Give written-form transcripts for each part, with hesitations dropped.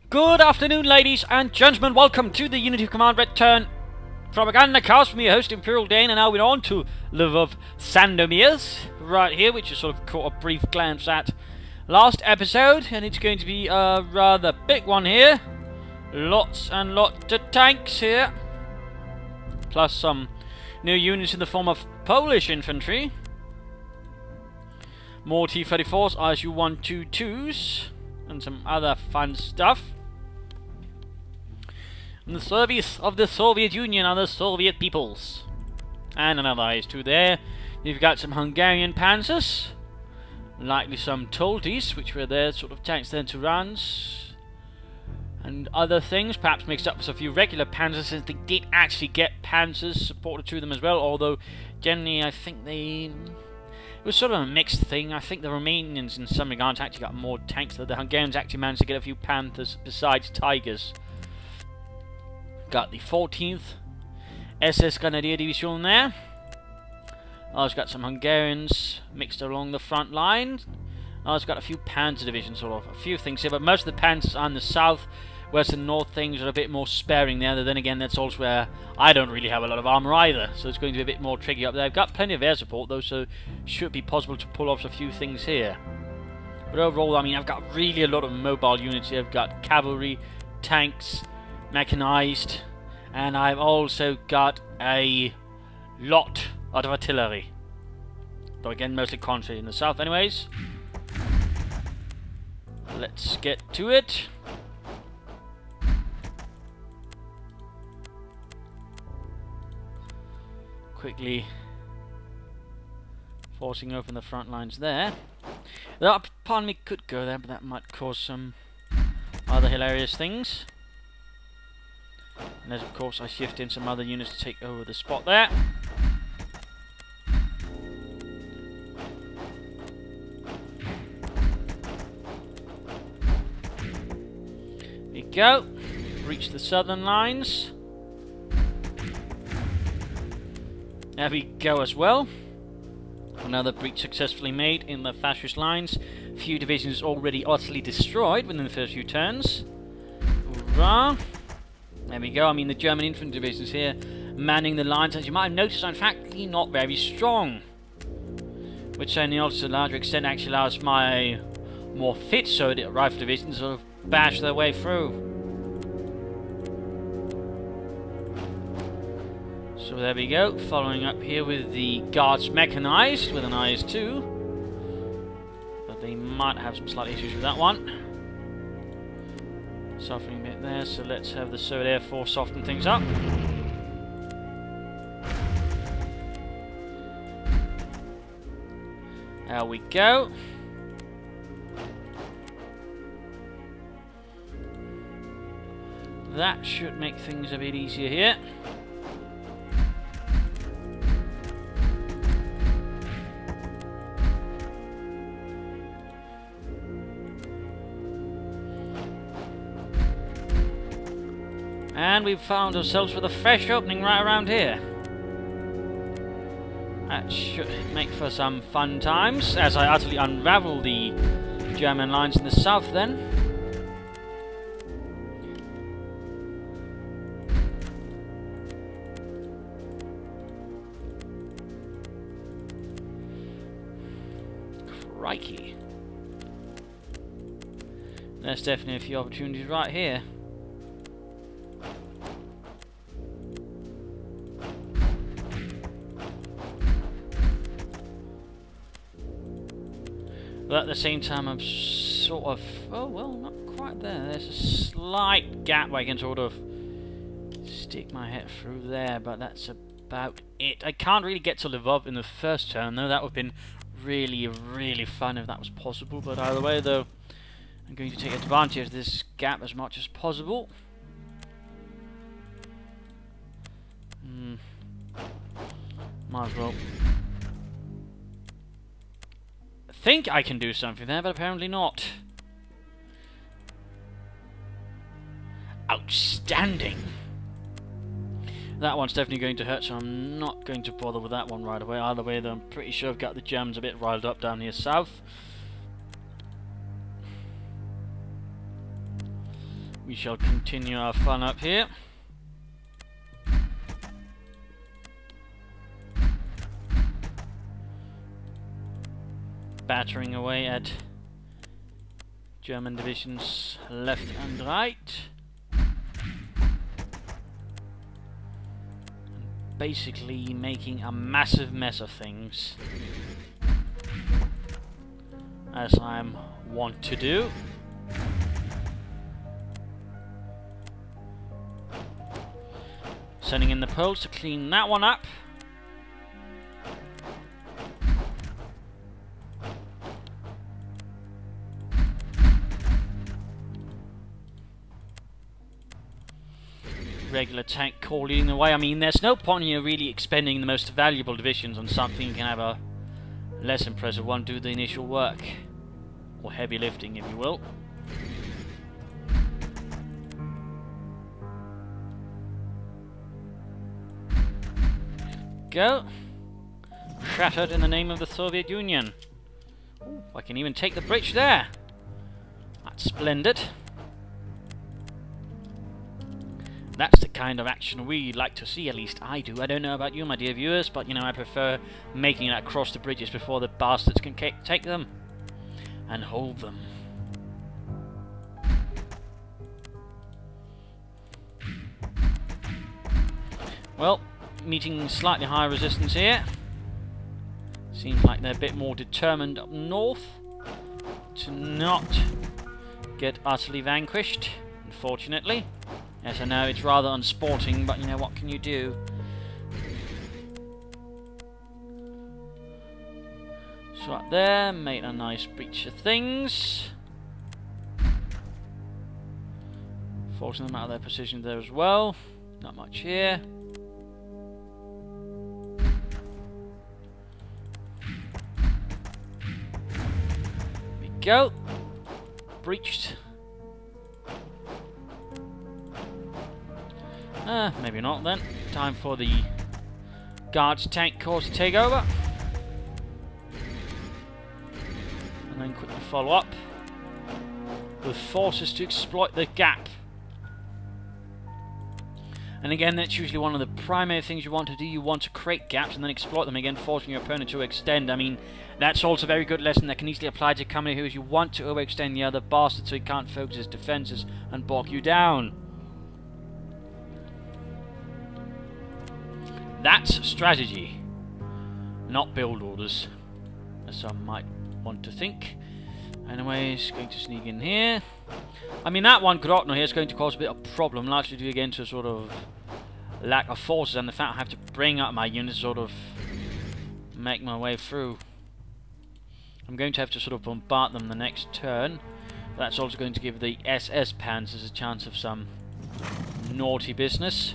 Good afternoon, ladies and gentlemen. Welcome to the Unity of Command Return Propagandacast from your host, Imperial Dane, and now we're on to Lvov-sandomierz, right here, which is sort of caught a brief glance at last episode, and it's going to be a rather big one here. Lots and lots of tanks here, plus some new units in the form of Polish infantry, more T-34s, ISU-122s, and some other fun stuff. In the service of the Soviet Union and the Soviet peoples. And another IS-2 there. You've got some Hungarian panzers, likely some Toltis, which were their sort of tanks then to Turans, and other things, perhaps mixed up with a few regular panzers, since they did actually get panzers supported to them as well, although generally I think it was sort of a mixed thing. I think the Romanians in some regards actually got more tanks, though the Hungarians actually managed to get a few Panthers besides Tigers. Got the 14th SS Grenadier Division there. I've got some Hungarians mixed along the front line. I've got a few Panzer divisions, sort of a few things here, but most of the Panzers are in the south, whereas the north things are a bit more sparing there. Then again, that's also where I don't really have a lot of armour either, so it's going to be a bit more tricky up there. I've got plenty of air support though, so it should be possible to pull off a few things here. But overall, I mean, I've got really a lot of mobile units here. I've got cavalry, tanks, mechanized, and I've also got a lot of artillery. Though again, mostly concentrated in the south anyways. Let's get to it. Quickly forcing open the front lines there. The upper part of me could go there, but that might cause some other hilarious things. And as of course I shift in some other units to take over the spot there. There we go. Reach the southern lines. There we go as well. Another breach successfully made in the fascist lines. A few divisions already utterly destroyed within the first few turns. Hoorah! There we go. I mean, the German infantry divisions here manning the lines, as you might have noticed, are in fact not very strong. Which only also to a larger extent actually allows my more fit Soviet rifle divisions to sort of bash their way through. So there we go. Following up here with the Guards mechanized with an IS-2. But they might have some slight issues with that one. Suffering a bit there, so let's have the Soviet Air Force soften things up. There we go. That should make things a bit easier here. And we've found ourselves with a fresh opening right around here. That should make for some fun times, as I utterly unravel the German lines in the south then. Crikey. There's definitely a few opportunities right here. But at the same time, I'm sort of... oh, well, not quite there. There's a slight gap where I can sort of stick my head through there, but that's about it. I can't really get to Lvov in the first turn, though. That would have been really, really fun if that was possible. But either way, though, I'm going to take advantage of this gap as much as possible. Might as well. I think I can do something there, but apparently not. Outstanding! That one's definitely going to hurt, so I'm not going to bother with that one right away. Either way, though, I'm pretty sure I've got the Germans a bit riled up down here south. we shall continue our fun up here. Battering away at German divisions left and right. Basically making a massive mess of things, as I'm wont to do. Sending in the Poles to clean that one up. Regular tank corps leading the way. I mean, there's no point in you really expending the most valuable divisions on something you can have a less impressive one do the initial work. Or heavy lifting, if you will. Go. Shattered in the name of the Soviet Union. Ooh, I can even take the bridge there. That's splendid. That's the kind of action we like to see, at least I do. I don't know about you, my dear viewers, but, you know, I prefer making it across the bridges before the bastards can take them and hold them. Well, meeting slightly higher resistance here. Seems like they're a bit more determined up north to not get utterly vanquished, unfortunately. Yes, I know, it's rather unsporting, but you know, what can you do? So up there, made a nice breach of things. Forcing them out of their position there as well. Not much here. There we go. Breached. Maybe not then. Time for the Guards tank corps to take over. And then quickly follow up with forces to exploit the gap. And again, that's usually one of the primary things you want to do. You want to create gaps and then exploit them again, forcing your opponent to extend. I mean, that's also a very good lesson that can easily apply to company who you want to overextend the other bastard so he can't focus his defenses and bog you down. That's strategy, not build orders, as some might want to think. Anyways, going to sneak in here. I mean, that one Grotno here is going to cause a bit of problem, largely due again to sort of lack of forces and the fact I have to bring up my units to sort of make my way through. I'm going to have to sort of bombard them the next turn. That's also going to give the SS Panzers a chance of some naughty business.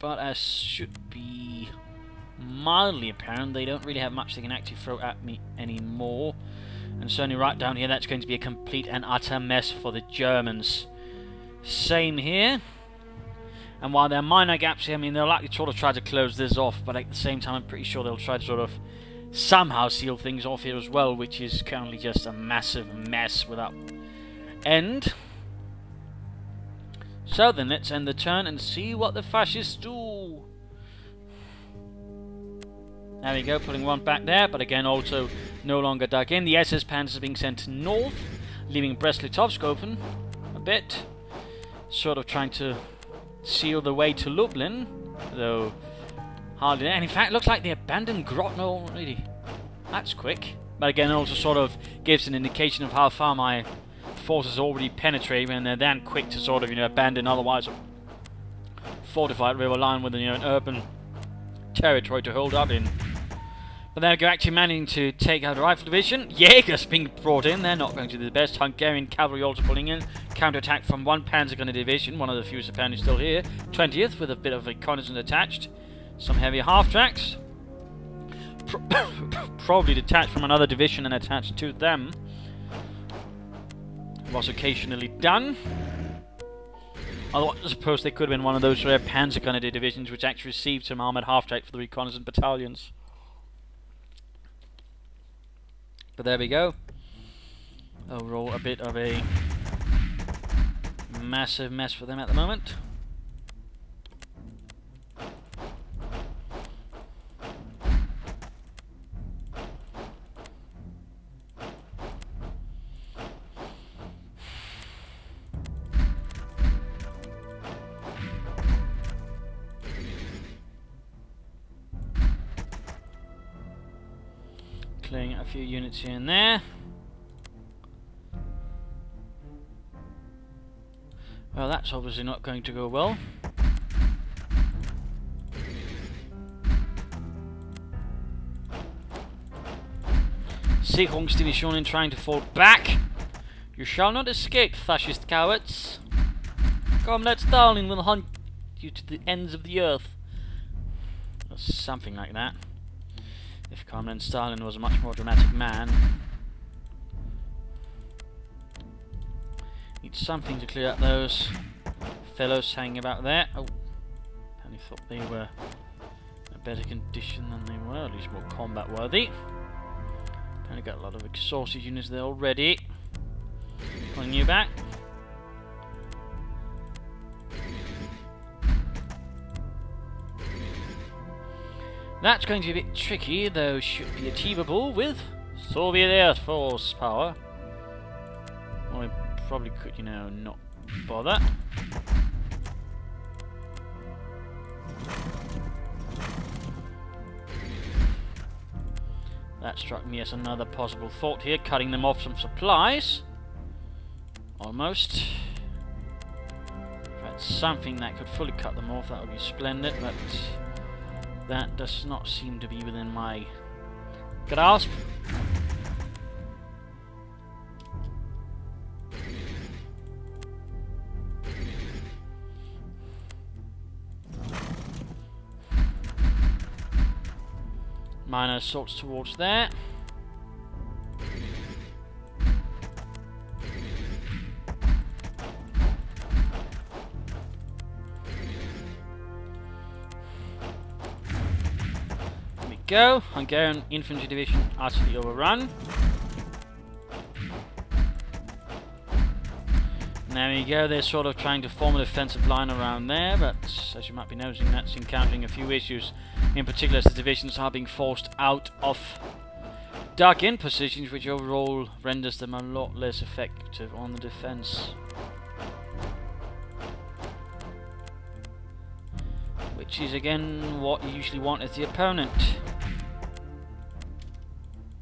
But as should be mildly apparent, they don't really have much they can actually throw at me anymore. And certainly right down here, that's going to be a complete and utter mess for the Germans. Same here. And while there are minor gaps here, I mean, they'll likely sort of try to close this off, but at the same time, I'm pretty sure they'll try to sort of somehow seal things off here as well, which is currently just a massive mess without end. So then, let's end the turn and see what the fascists do. There we go, putting one back there, but again also no longer dug in. The SS Panzers are being sent north, leaving Brest-Litovsk open a bit. Sort of trying to seal the way to Lublin, though hardly there. And in fact, it looks like they abandoned Grotno already. That's quick. But again, it also sort of gives an indication of how far my forces already penetrate, and they're then quick to sort of, you know, abandon otherwise a fortified river line with, you know, an urban territory to hold up in. But they're actually managing to take out a rifle division. Jaegers being brought in. They're not going to do the best. Hungarian cavalry also pulling in. Counterattack from one Panzergunner division, one of the fewest apparently still here. 20th with a bit of reconnaissance attached. Some heavy half-tracks. Probably detached from another division and attached to them. Was occasionally done. Although I suppose they could have been one of those rare Panzergunner divisions which actually received some armoured half-track for the reconnaissance battalions. But there we go. Overall, a bit of a massive mess for them at the moment. Clearing a few units here and there. Well, that's obviously not going to go well. Sicherungsdivisionen trying to fall back. You shall not escape, fascist cowards. Comrade Stalin will hunt you to the ends of the earth. Or something like that. If Comrade Stalin was a much more dramatic man. Need something to clear up those fellows hanging about there. Oh, apparently thought they were in a better condition than they were, at least more combat worthy. Apparently got a lot of exhausted units there already. Pulling you back. That's going to be a bit tricky, though should be achievable with Soviet Air Force power. Or we probably could, you know, not bother. That struck me as another possible thought here, cutting them off some supplies. Almost. If that's something that could fully cut them off, that would be splendid, but that does not seem to be within my grasp. Minor assaults towards there. There we go. Hungarian infantry division utterly overrun. And there we go. They're sort of trying to form a defensive line around there, but as you might be noticing, that's encountering a few issues. In particular, as the divisions are being forced out of dug-in positions, which overall renders them a lot less effective on the defense. Which is again what you usually want as the opponent.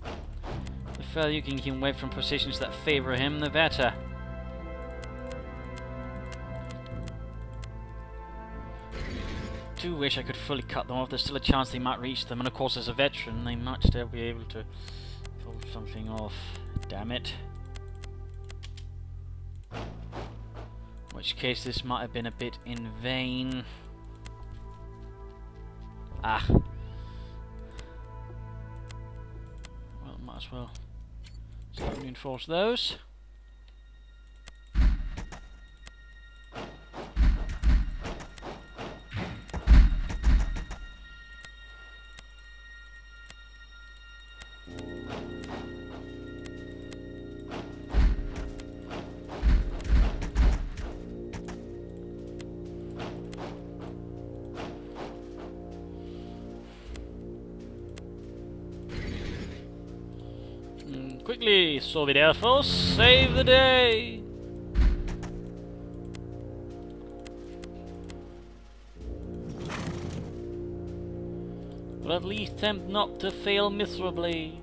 The further you can keep him away from positions that favour him, the better. I do wish I could fully cut them off. There's still a chance they might reach them, and of course as a veteran they might still be able to pull something off. Damn it. In which case this might have been a bit in vain. Ah. Well, might as well start reinforce those. Quickly, Soviet Air Force, save the day! But at least attempt not to fail miserably.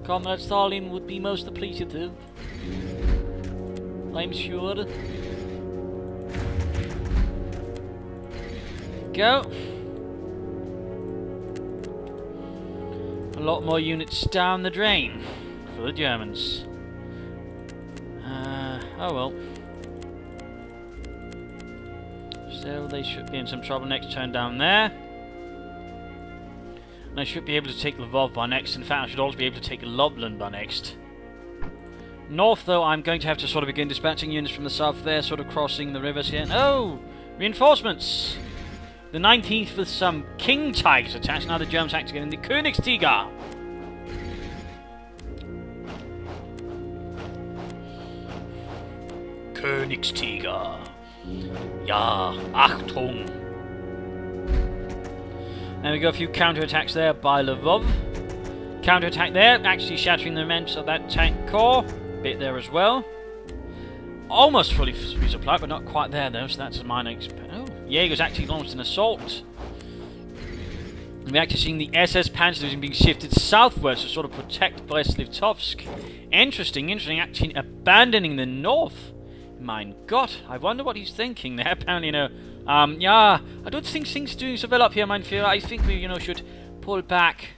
Comrade Stalin would be most appreciative, I'm sure. Go. A lot more units down the drain for the Germans. Oh well. So they should be in some trouble next turn down there. And I should be able to take Lvov by next. In fact, I should also be able to take Lublin by next. North, though, I'm going to have to sort of begin dispatching units from the south there, sort of crossing the rivers here. Oh! Reinforcements! The 19th with some King Tigers attached. Now the Germans have to get in the Königstiger. Königstiger. Ja, Achtung. There we go, a few counterattacks there by Lvov. Counterattack there, actually shattering the remains of that tank core. Bit there as well. Almost fully resupplied, but not quite there though, so that's a minor oh, Jaeger's actually launched an assault. We're actually seeing the SS Panzer Division being shifted southwards to sort of protect Brest-Litovsk. Interesting, actually abandoning the north. Mein Gott, I wonder what he's thinking there. Apparently, you know, yeah, I don't think things are doing so well up here, mein Führer. I think we, you know, should pull back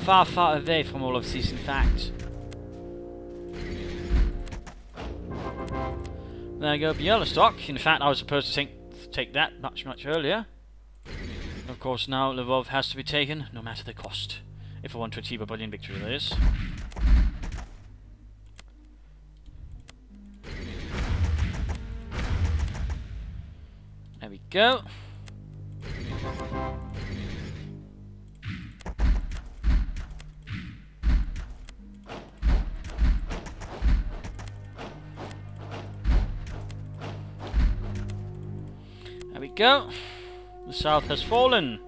far, far away from all of this, in fact. There you go, Bialystok. In fact, I was supposed to take that much earlier. Of course, now Lvov has to be taken, no matter the cost. If I want to achieve a brilliant victory, that is. There we go. There we go. The south has fallen,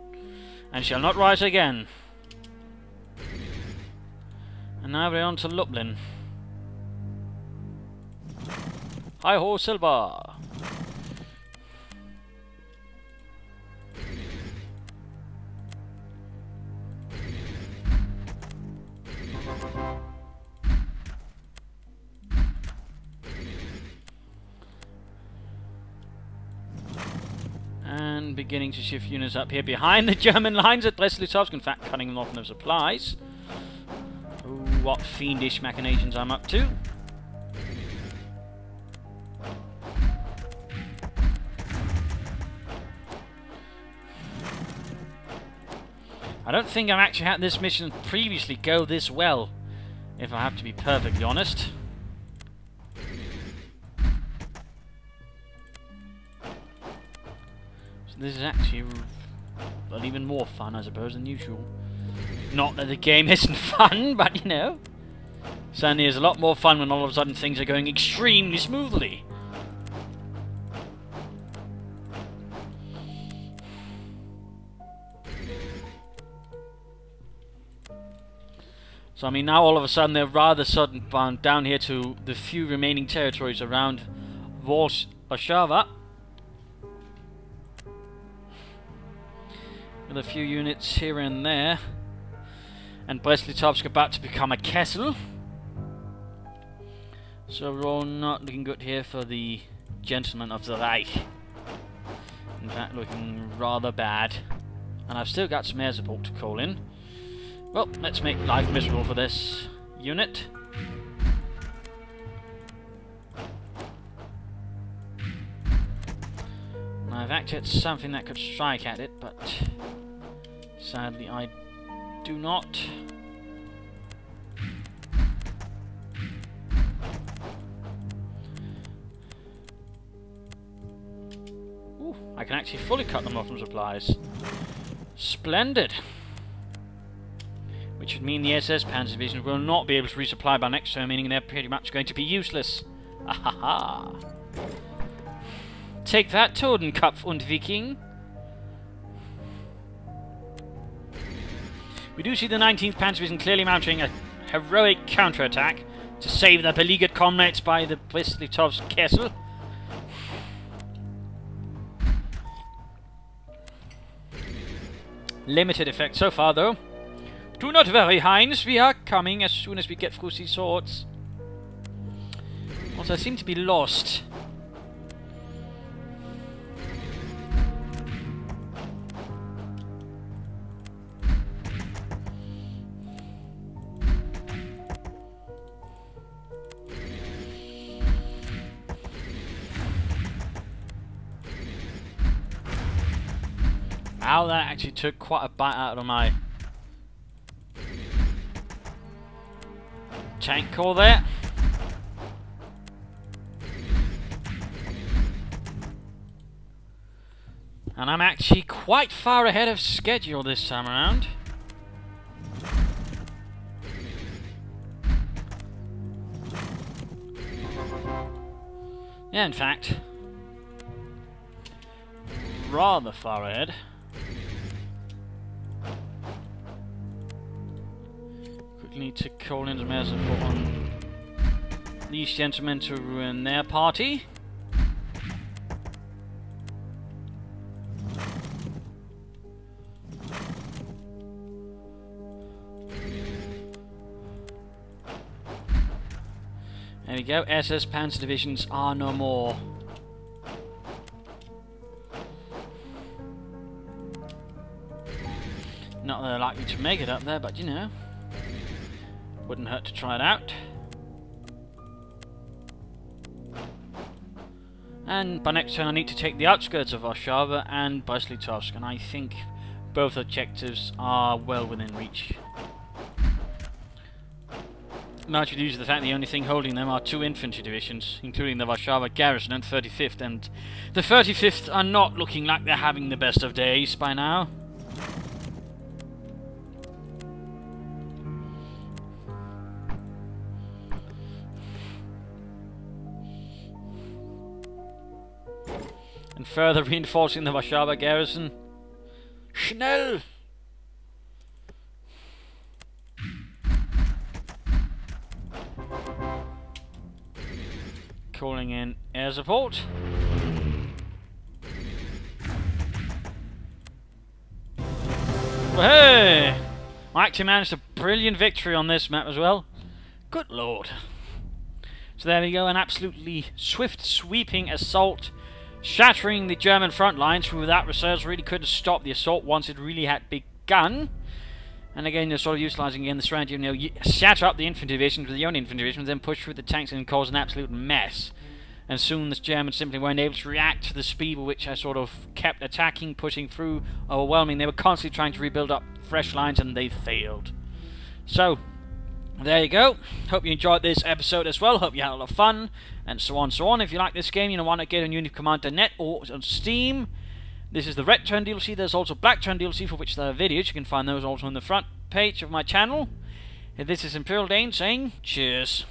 and shall not rise again. And now we're on to Lublin. Hi-ho, Silva! And beginning to shift units up here behind the German lines at Brest-Litovsk, in fact cutting them off no supplies. Ooh, what fiendish machinations I'm up to. I don't think I've actually had this mission previously go this well, if I have to be perfectly honest. This is actually well, even more fun, I suppose, than usual. Not that the game isn't fun, but you know, certainly is a lot more fun when all of a sudden things are going extremely smoothly. So I mean, now all of a sudden they're rather sudden bound down here to the few remaining territories around Warsaw. With a few units here and there, and Brest-Litovsk about to become a castle. So we're all not looking good here for the gentlemen of the Reich. In fact, looking rather bad. And I've still got some air support to call in. Well, let's make life miserable for this unit. I've acted something that could strike at it, but sadly I do not. Ooh, I can actually fully cut them off from supplies. Splendid! Which would mean the SS Panzer Division will not be able to resupply by next turn, meaning they're pretty much going to be useless. Ahaha! Take that, Totenkopf und Viking. We do see the 19th Panzer Division clearly mounting a heroic counterattack to save their beleaguered comrades by the Brest-Litovsk castle. Limited effect so far, though. Do not worry, Heinz. We are coming as soon as we get through these swords. Also, I seem to be lost. Wow, that actually took quite a bite out of my tank core there. And I'm actually quite far ahead of schedule this time around. Yeah, in fact, rather far ahead. Quickly need to call in some air support on these gentlemen to ruin their party. There we go, SS Panzer divisions are no more. Not that they're likely to make it up there, but you know, wouldn't hurt to try it out. And by next turn I need to take the outskirts of Warsaw and Brest-Litovsk, and I think both objectives are well within reach. Largely due to the fact the only thing holding them are 2 infantry divisions, including the Warsaw garrison and 35th, and the 35th are not looking like they're having the best of days by now. And further reinforcing the Warsaw garrison. Schnell! Calling in air support. Well, hey! I actually managed a brilliant victory on this map as well. Good lord. So there we go, an absolutely swift, sweeping assault, shattering the German front lines, who without reserves really couldn't stop the assault once it really had begun. And again, they're sort of utilising again the strategy of, you know, shatter up the infantry divisions with the own infantry divisions, then push through the tanks and cause an absolute mess. And soon the Germans simply weren't able to react to the speed with which I sort of kept attacking, pushing through, overwhelming. They were constantly trying to rebuild up fresh lines, and they failed. So, there you go. Hope you enjoyed this episode as well. Hope you had a lot of fun, and so on, so on. If you like this game, you know, want to get on UnitedCommand.net or on Steam. This is the Red Turn DLC. There's also Black Turn DLC, for which there are videos. You can find those also on the front page of my channel. And this is Imperial Dane saying cheers.